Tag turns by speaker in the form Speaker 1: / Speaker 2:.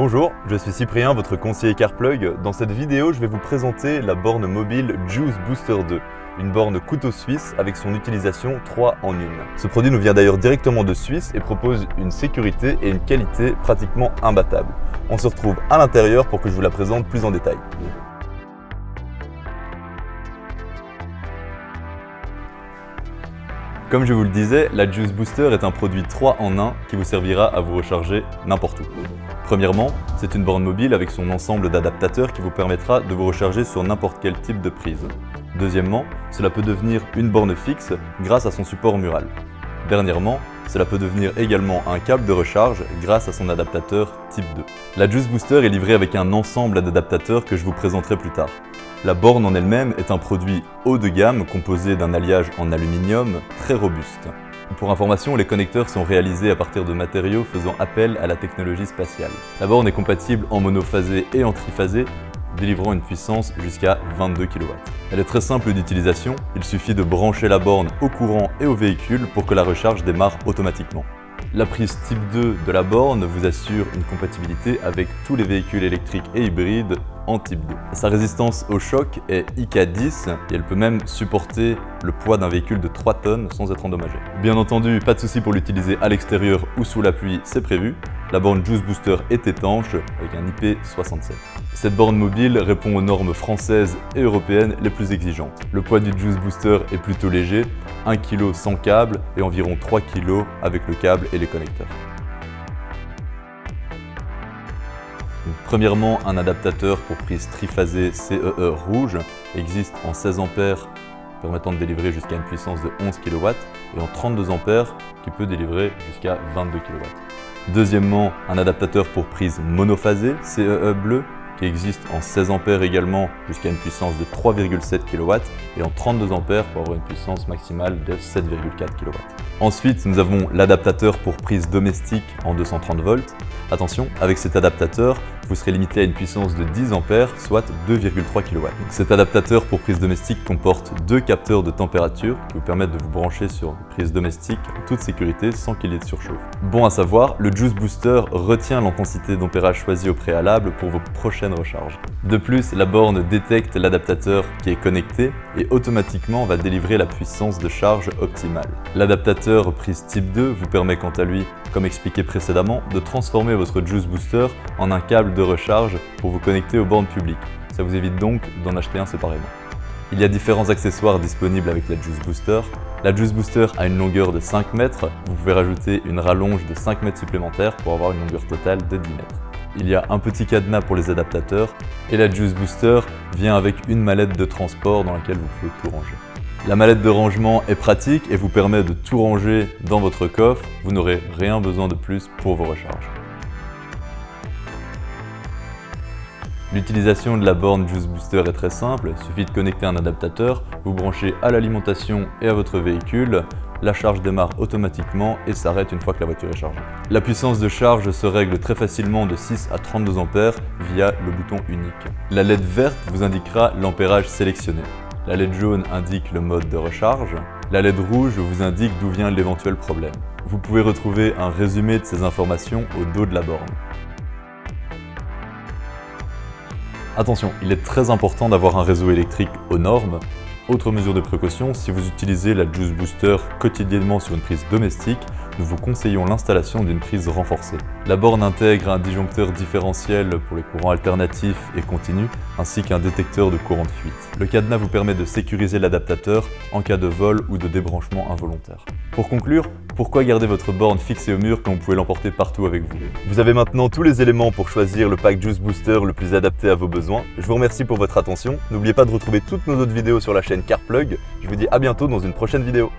Speaker 1: Bonjour, je suis Cyprien, votre conseiller CarPlug. Dans cette vidéo, je vais vous présenter la borne mobile Juice Booster 2, une borne couteau suisse avec son utilisation 3 en 1. Ce produit nous vient d'ailleurs directement de Suisse et propose une sécurité et une qualité pratiquement imbattables. On se retrouve à l'intérieur pour que je vous la présente plus en détail. Comme je vous le disais, la Juice Booster est un produit 3 en 1 qui vous servira à vous recharger n'importe où. Premièrement, c'est une borne mobile avec son ensemble d'adaptateurs qui vous permettra de vous recharger sur n'importe quel type de prise. Deuxièmement, cela peut devenir une borne fixe grâce à son support mural. Dernièrement, cela peut devenir également un câble de recharge grâce à son adaptateur type 2. La Juice Booster est livrée avec un ensemble d'adaptateurs que je vous présenterai plus tard. La borne en elle-même est un produit haut de gamme composé d'un alliage en aluminium très robuste. Pour information, les connecteurs sont réalisés à partir de matériaux faisant appel à la technologie spatiale. La borne est compatible en monophasé et en triphasé, délivrant une puissance jusqu'à 22 kW. Elle est très simple d'utilisation, il suffit de brancher la borne au courant et au véhicule pour que la recharge démarre automatiquement. La prise type 2 de la borne vous assure une compatibilité avec tous les véhicules électriques et hybrides en type 2. Sa résistance au choc est IK10 et elle peut même supporter le poids d'un véhicule de 3 tonnes sans être endommagée. Bien entendu, pas de souci pour l'utiliser à l'extérieur ou sous la pluie, c'est prévu. La borne Juice Booster est étanche avec un IP67. Cette borne mobile répond aux normes françaises et européennes les plus exigeantes. Le poids du Juice Booster est plutôt léger, 1 kg sans câble et environ 3 kg avec le câble et les connecteurs. Donc, premièrement, un adaptateur pour prise triphasée CEE rouge existe en 16 A permettant de délivrer jusqu'à une puissance de 11 kW et en 32 A qui peut délivrer jusqu'à 22 kW. Deuxièmement, un adaptateur pour prise monophasée CEE bleu qui existe en 16 A également jusqu'à une puissance de 3,7 kW et en 32 A pour avoir une puissance maximale de 7,4 kW. Ensuite, nous avons l'adaptateur pour prise domestique en 230 volts. Attention, avec cet adaptateur, vous serez limité à une puissance de 10 A, soit 2,3 kW. Cet adaptateur pour prise domestique comporte 2 capteurs de température qui vous permettent de vous brancher sur une prise domestique en toute sécurité sans qu'il y ait de surchauffe. Bon à savoir, le Juice Booster retient l'intensité d'ampérage choisie au préalable pour vos prochaines recharges. De plus, la borne détecte l'adaptateur qui est connecté et automatiquement va délivrer la puissance de charge optimale. L'adaptateur prise type 2 vous permet quant à lui, comme expliqué précédemment, de transformer votre Juice Booster en un câble de recharge pour vous connecter aux bornes publiques. Ça vous évite donc d'en acheter un séparément. Il y a différents accessoires disponibles avec la Juice Booster. La Juice Booster a une longueur de 5 mètres. Vous pouvez rajouter une rallonge de 5 mètres supplémentaires pour avoir une longueur totale de 10 mètres. Il y a un petit cadenas pour les adaptateurs et la Juice Booster vient avec une mallette de transport dans laquelle vous pouvez tout ranger. La mallette de rangement est pratique et vous permet de tout ranger dans votre coffre. Vous n'aurez rien besoin de plus pour vos recharges. L'utilisation de la borne Juice Booster est très simple, il suffit de connecter un adaptateur, vous branchez à l'alimentation et à votre véhicule, la charge démarre automatiquement et s'arrête une fois que la voiture est chargée. La puissance de charge se règle très facilement de 6 à 32 A via le bouton unique. La LED verte vous indiquera l'ampérage sélectionné. La LED jaune indique le mode de recharge. La LED rouge vous indique d'où vient l'éventuel problème. Vous pouvez retrouver un résumé de ces informations au dos de la borne. Attention, il est très important d'avoir un réseau électrique aux normes. Autre mesure de précaution, si vous utilisez la Juice Booster quotidiennement sur une prise domestique, nous vous conseillons l'installation d'une prise renforcée. La borne intègre un disjoncteur différentiel pour les courants alternatifs et continus, ainsi qu'un détecteur de courant de fuite. Le cadenas vous permet de sécuriser l'adaptateur en cas de vol ou de débranchement involontaire. Pour conclure, pourquoi garder votre borne fixée au mur quand vous pouvez l'emporter partout avec vous? Vous avez maintenant tous les éléments pour choisir le pack Juice Booster le plus adapté à vos besoins. Je vous remercie pour votre attention. N'oubliez pas de retrouver toutes nos autres vidéos sur la chaîne CarPlug. Je vous dis à bientôt dans une prochaine vidéo.